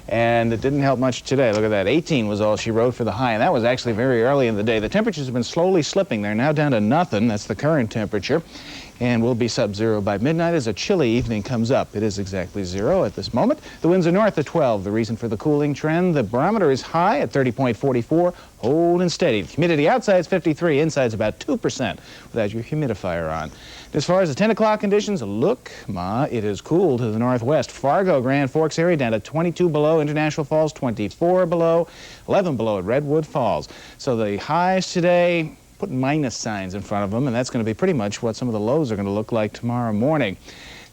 And it didn't help much today. Look at that. 18 was all she wrote for the high, and that was actually very early in the day. The temperatures have been slowly slipping. They're now down to nothing. That's the current temperature. And will be sub-zero by midnight as a chilly evening comes up. It is exactly 0 at this moment. The winds are north at 12. The reason for the cooling trend, the barometer is high at 30.44, holding steady. The humidity outside is 53, inside is about 2% without your humidifier on. As far as the 10 o'clock conditions, look, it is cool to the northwest. Fargo, Grand Forks area down to 22 below. International Falls, 24 below. 11 below at Redwood Falls. So the highs today, put minus signs in front of them, and that's going to be pretty much what some of the lows are going to look like tomorrow morning.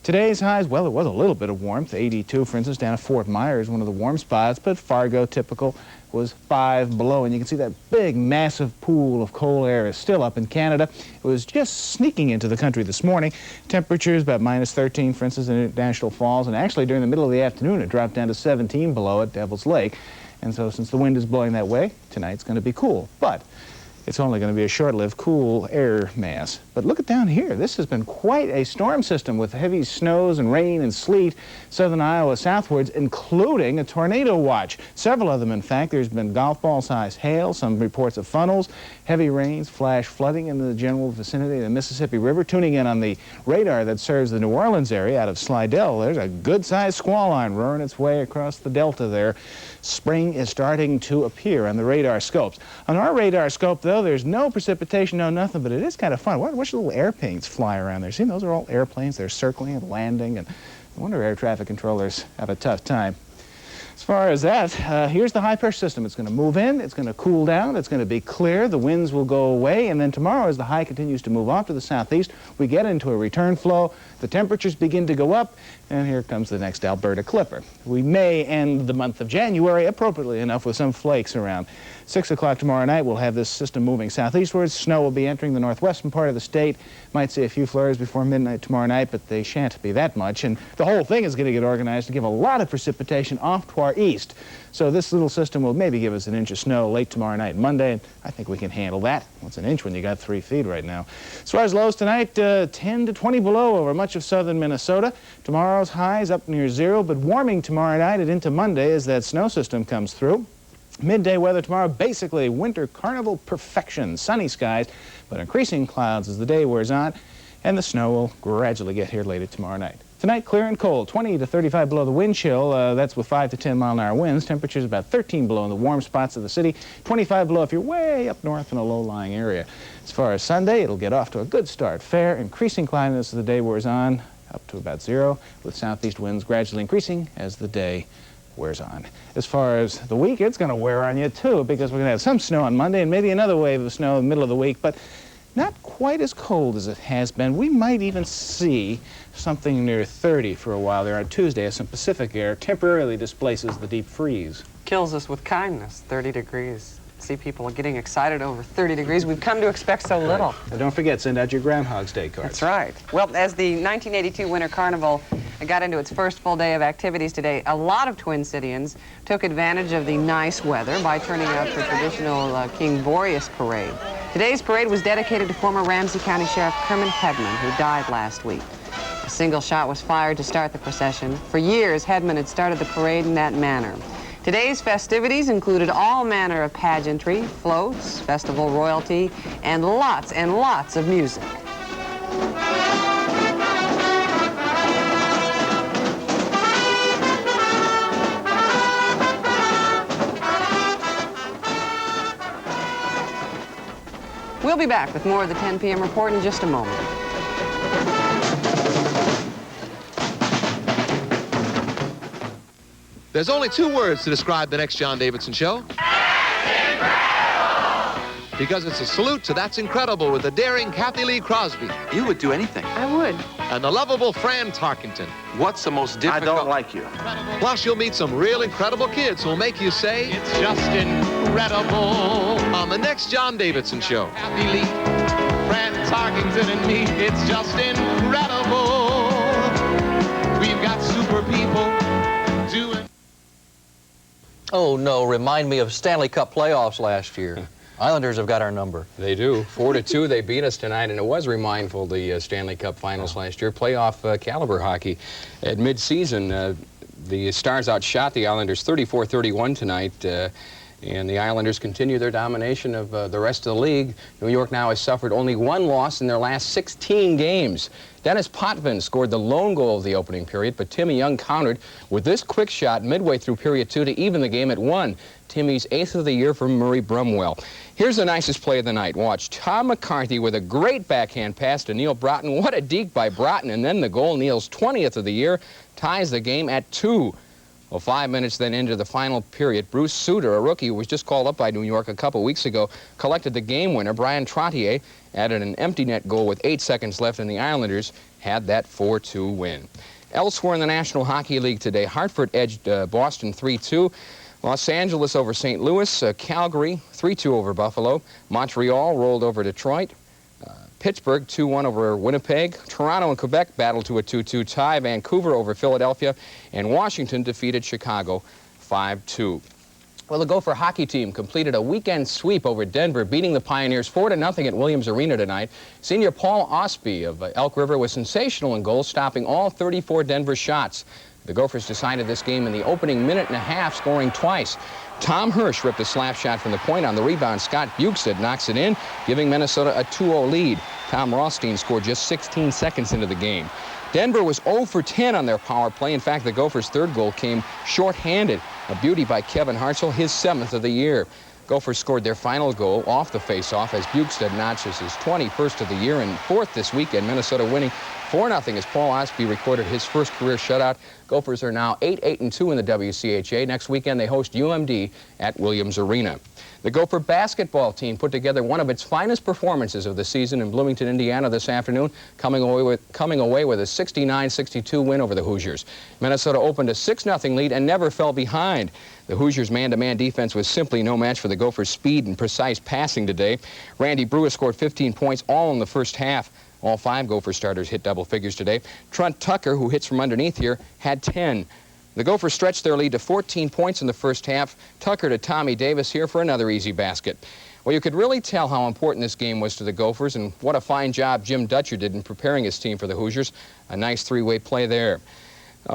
Today's highs, well, there was a little bit of warmth. 82, for instance, down at Fort Myers, one of the warm spots, but Fargo, typical, was 5 below. And you can see that big, massive pool of cold air is still up in Canada. It was just sneaking into the country this morning. Temperatures about minus 13, for instance, in International Falls, and actually during the middle of the afternoon, it dropped down to 17 below at Devil's Lake. And so since the wind is blowing that way, tonight's going to be cool. But it's only going to be a short-lived cool air mass. But look at down here. This has been quite a storm system with heavy snows and rain and sleet southern Iowa southwards, including a tornado watch. Several of them, in fact. There's been golf ball-sized hail, some reports of funnels, heavy rains, flash flooding in the general vicinity of the Mississippi River. Tuning in on the radar that serves the New Orleans area out of Slidell, there's a good-sized squall line roaring its way across the delta there. Spring is starting to appear on the radar scopes. On our radar scope, though, there's no precipitation, no nothing, but it is kind of fun. Watch little airplanes fly around there. See, those are all airplanes. They're circling and landing, and I wonder air traffic controllers have a tough time. As far as that, here's the high-pressure system. It's going to move in, it's going to cool down, it's going to be clear, the winds will go away, and then tomorrow, as the high continues to move off to the southeast, we get into a return flow, the temperatures begin to go up, and here comes the next Alberta Clipper. We may end the month of January, appropriately enough, with some flakes around. 6 o'clock tomorrow night, we'll have this system moving southeastwards. Snow will be entering the northwestern part of the state. Might see a few flurries before midnight tomorrow night, but they shan't be that much. And the whole thing is going to get organized to give a lot of precipitation off to our east. So this little system will maybe give us an inch of snow late tomorrow night, Monday, and I think we can handle that. What's an inch when you got 3 feet right now? As far as lows tonight, 10 to 20 below over much of southern Minnesota. Tomorrow's highs up near 0, but warming tomorrow night and into Monday as that snow system comes through. Midday weather tomorrow, basically winter carnival perfection. Sunny skies, but increasing clouds as the day wears on, and the snow will gradually get here later tomorrow night. Tonight, clear and cold, 20 to 35 below the wind chill. That's with 5 to 10 mile-an-hour winds. Temperatures about 13 below in the warm spots of the city, 25 below if you're way up north in a low-lying area. As far as Sunday, it'll get off to a good start. Fair, increasing cloudiness as the day wears on, up to about 0, with southeast winds gradually increasing as the day wears on. As far as the week, it's going to wear on you too, because we're going to have some snow on Monday and maybe another wave of snow in the middle of the week, but not quite as cold as it has been. We might even see something near 30 for a while there on Tuesday as some Pacific air temporarily displaces the deep freeze. Kills us with kindness, 30 degrees. See people getting excited over 30 degrees. We've come to expect so little. And don't forget, send out your Groundhog's Day cards. That's right. Well, as the 1982 Winter Carnival got into its first full day of activities today, a lot of Twin Cityans took advantage of the nice weather by turning out for traditional King Boreas parade. Today's parade was dedicated to former Ramsey County Sheriff Kermit Hanneman, who died last week. A single shot was fired to start the procession. For years, Hanneman had started the parade in that manner. Today's festivities included all manner of pageantry, floats, festival royalty, and lots of music. We'll be back with more of the 10 p.m. report in just a moment. There's only 2 words to describe the next John Davidson show. That's incredible! Because it's a salute to That's Incredible with the daring Kathy Lee Crosby. You would do anything. I would. And the lovable Fran Tarkington. What's the most difficult? I don't like you. Plus, you'll meet some real incredible kids who'll make you say, It's just incredible. on the next John Davidson show. Kathy Lee, Fran Tarkington and me, it's just incredible. We've got super people doing... Oh, no, remind me of Stanley Cup playoffs last year. Islanders have got our number. They do. 4-2, they beat us tonight, and it was remindful the Stanley Cup Finals last year. Playoff caliber hockey at midseason. The Stars outshot the Islanders 34-31 tonight. And the Islanders continue their domination of the rest of the league. New York now has suffered only one loss in their last 16 games. Dennis Potvin scored the lone goal of the opening period, but Timmy Young countered with this quick shot midway through period 2 to even the game at 1. Timmy's 8th of the year from Murray Brumwell. Here's the nicest play of the night. Watch Tom McCarthy with a great backhand pass to Neil Broughton. What a deke by Broughton, and then the goal. Neil's 20th of the year ties the game at 2. Well, 5 minutes then into the final period, Bruce Suter, a rookie who was just called up by New York a couple weeks ago, collected the game winner. Brian Trottier added an empty net goal with 8 seconds left, and the Islanders had that 4-2 win. Elsewhere in the National Hockey League today, Hartford edged Boston 3-2. Los Angeles over St. Louis, Calgary 3-2 over Buffalo. Montreal rolled over Detroit. Pittsburgh 2-1 over Winnipeg. Toronto and Quebec battled to a 2-2 tie. Vancouver over Philadelphia. And Washington defeated Chicago 5-2. Well, the Gopher hockey team completed a weekend sweep over Denver, beating the Pioneers 4-0 at Williams Arena tonight. Senior Paul Osby of Elk River was sensational in goal, stopping all 34 Denver shots. The Gophers decided this game in the opening minute and a half, scoring twice. Tom Hirsch ripped a slap shot from the point. On the rebound, Scott Bukestad knocks it in, giving Minnesota a 2-0 lead. Tom Rothstein scored just 16 seconds into the game. Denver was 0 for 10 on their power play. In fact, the Gophers' third goal came short-handed. A beauty by Kevin Hartzell, his 7th of the year. Gophers scored their final goal off the face-off as Bukestad notches his 21st of the year and 4th this weekend. Minnesota winning 4-0 as Paul Osby recorded his first career shutout. Gophers are now 8-8-2 in the WCHA. Next weekend they host UMD at Williams Arena. The Gopher basketball team put together one of its finest performances of the season in Bloomington, Indiana this afternoon, coming away with a 69-62 win over the Hoosiers. Minnesota opened a 6-0 lead and never fell behind. The Hoosiers' man-to-man defense was simply no match for the Gophers' speed and precise passing today. Randy Brewer scored 15 points all in the first half. All 5 Gopher starters hit double figures today. Trent Tucker, who hits from underneath here, had 10. The Gophers stretched their lead to 14 points in the first half. Tucker to Tommy Davis here for another easy basket. Well, you could really tell how important this game was to the Gophers, and what a fine job Jim Dutcher did in preparing his team for the Hoosiers. A nice 3-way play there.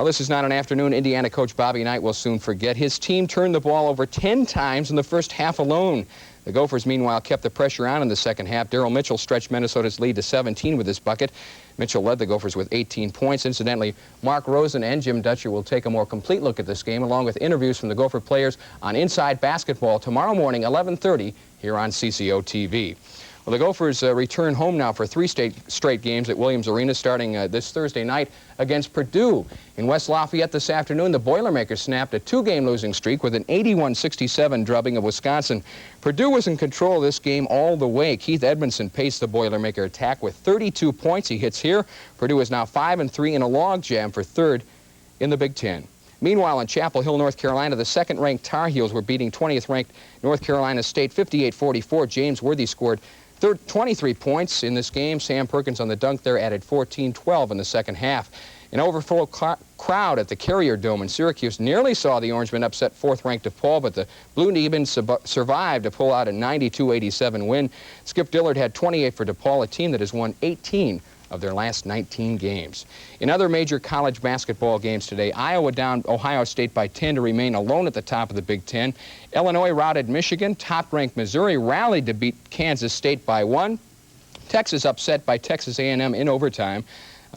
This is not an afternoon Indiana coach Bobby Knight will soon forget. His team turned the ball over 10 times in the first half alone. The Gophers, meanwhile, kept the pressure on in the second half. Darryl Mitchell stretched Minnesota's lead to 17 with his bucket. Mitchell led the Gophers with 18 points. Incidentally, Mark Rosen and Jim Dutcher will take a more complete look at this game, along with interviews from the Gopher players on Inside Basketball tomorrow morning, 11:30, here on CCO TV. Well, the Gophers return home now for 3 straight games at Williams Arena, starting this Thursday night against Purdue. In West Lafayette this afternoon, the Boilermakers snapped a 2-game losing streak with an 81-67 drubbing of Wisconsin. Purdue was in control of this game all the way. Keith Edmondson paced the Boilermaker attack with 32 points. He hits here. Purdue is now 5-3 in a logjam for 3rd in the Big Ten. Meanwhile, in Chapel Hill, North Carolina, the 2nd-ranked Tar Heels were beating 20th-ranked North Carolina State 58-44. James Worthy scored 23 points in this game. Sam Perkins on the dunk there added 14-12 in the second half. An overfull crowd at the Carrier Dome in Syracuse nearly saw the Orangemen upset 4th-ranked DePaul, but the Blue Demons survived to pull out a 92-87 win. Skip Dillard had 28 for DePaul, a team that has won 18 of their last 19 games. In other major college basketball games today, Iowa downed Ohio State by 10 to remain alone at the top of the Big Ten. Illinois routed Michigan. Top-ranked Missouri rallied to beat Kansas State by 1. Texas upset by Texas A&M in overtime.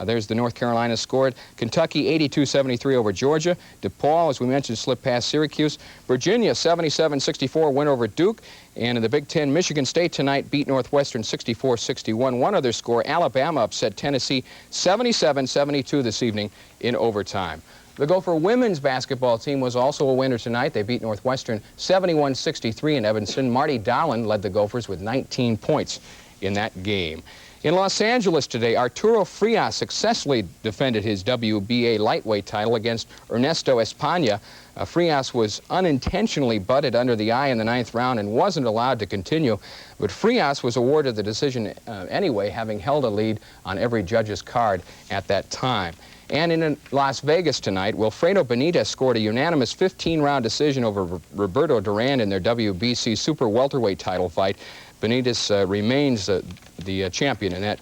There's the North Carolina scored. Kentucky 82-73 over Georgia. DePaul, as we mentioned, slipped past Syracuse. Virginia 77-64 win over Duke. And in the Big Ten, Michigan State tonight beat Northwestern 64-61. One other score, Alabama upset Tennessee 77-72 this evening in overtime. The Gopher women's basketball team was also a winner tonight. They beat Northwestern 71-63 in Evanston. Marty Dowland led the Gophers with 19 points in that game. In Los Angeles today, Arturo Frias successfully defended his WBA lightweight title against Ernesto España. Frias was unintentionally butted under the eye in the 9th round and wasn't allowed to continue, but Frias was awarded the decision anyway, having held a lead on every judge's card at that time. And in Las Vegas tonight, Wilfredo Benitez scored a unanimous 15-round decision over Roberto Duran in their WBC super welterweight title fight. Benitez remains the champion in that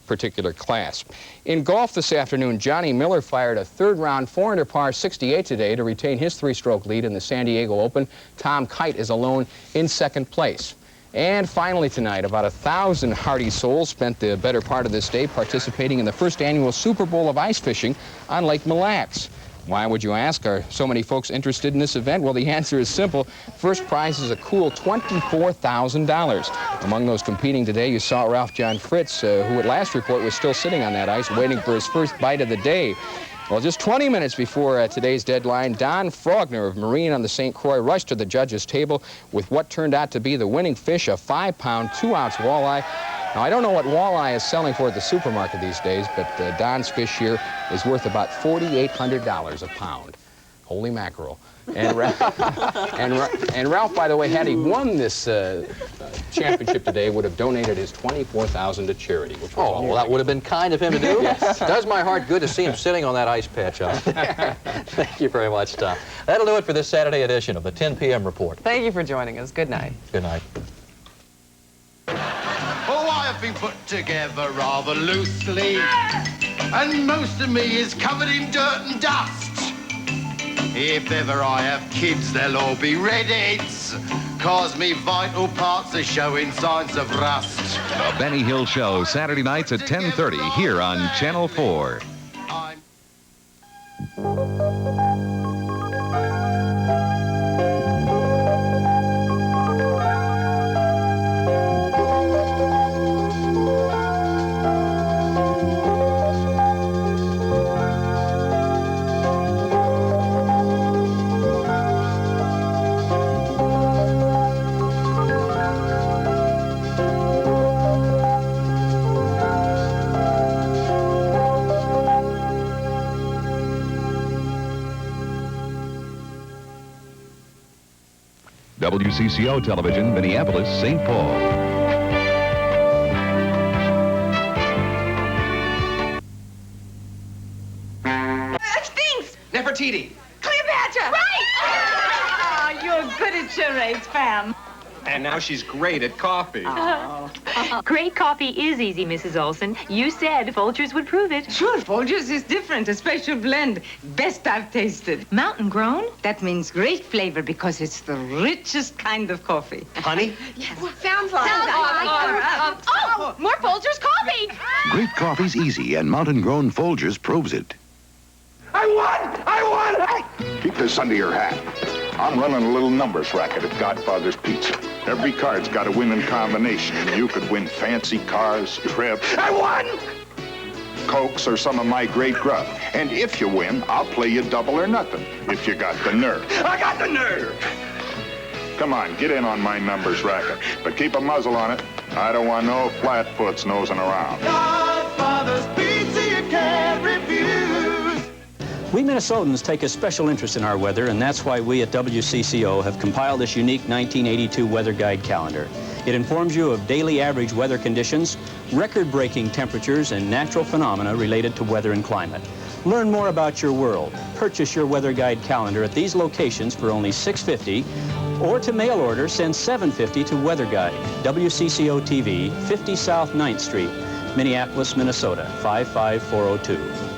particular class. In golf this afternoon, Johnny Miller fired a third-round 4-under par 68 today to retain his 3-stroke lead in the San Diego Open. Tom Kite is alone in second place. And finally tonight, about 1,000 hardy souls spent the better part of this day participating in the first annual Super Bowl of ice fishing on Lake Mille Lacs. Why, would you ask? Are so many folks interested in this event? Well, the answer is simple. First prize is a cool $24,000. Among those competing today, you saw Ralph John Fritz, who at last report was still sitting on that ice waiting for his first bite of the day. Well, just 20 minutes before today's deadline, Don Frogner of Marine on the St. Croix rushed to the judges' table with what turned out to be the winning fish, a 5-pound, 2-ounce walleye. Now, I don't know what walleye is selling for at the supermarket these days, but Don's fish here is worth about $4,800 a pound. Holy mackerel. And Ralph, by the way, had he won this championship today, would have donated his $24,000 to charity. Which was well, that would have been kind of him to do. Yes. Does my heart good to see him sitting on that ice patch out there. Thank you very much, Tom. That'll do it for this Saturday edition of the 10 p.m. Report. Thank you for joining us. Good night. Good night. Oh, I've been put together rather loosely, and most of me is covered in dirt and dust. If ever I have kids, they'll all be redheads, 'cause me vital parts are showing signs of rust. The Benny Hill Show, Saturday nights at 10:30 here on Channel 4. WCCO Television, Minneapolis, St. Paul. Stinks! Nefertiti. Cleopatra! Right! Oh, you're good at charades, Pam. And now she's great at coffee. Great coffee is easy, Mrs. Olson. You said Folgers would prove it. Sure, Folgers is different, a special blend. Best I've tasted. Mountain grown? That means great flavor because it's the richest kind of coffee. Honey? Yes. Sounds like more Folgers coffee! Great coffee's easy, and Mountain Grown Folgers proves it. I won! Keep this under your hat. I'm running a little numbers racket at Godfather's Pizza. Every card's got a winning combination. You could win fancy cars, trips. I won! Cokes, or some of my great grub. And if you win, I'll play you double or nothing, if you got the nerve. I got the nerve! Come on, get in on my numbers racket. But keep a muzzle on it. I don't want no flatfoots nosing around. Godfather's Pizza you can't refuse. We Minnesotans take a special interest in our weather, and that's why we at WCCO have compiled this unique 1982 weather guide calendar. It informs you of daily average weather conditions, record-breaking temperatures, and natural phenomena related to weather and climate. Learn more about your world. Purchase your weather guide calendar at these locations for only $6.50, or to mail order, send $7.50 to Weather Guide, WCCO TV, 50 South 9th Street, Minneapolis, Minnesota, 55402.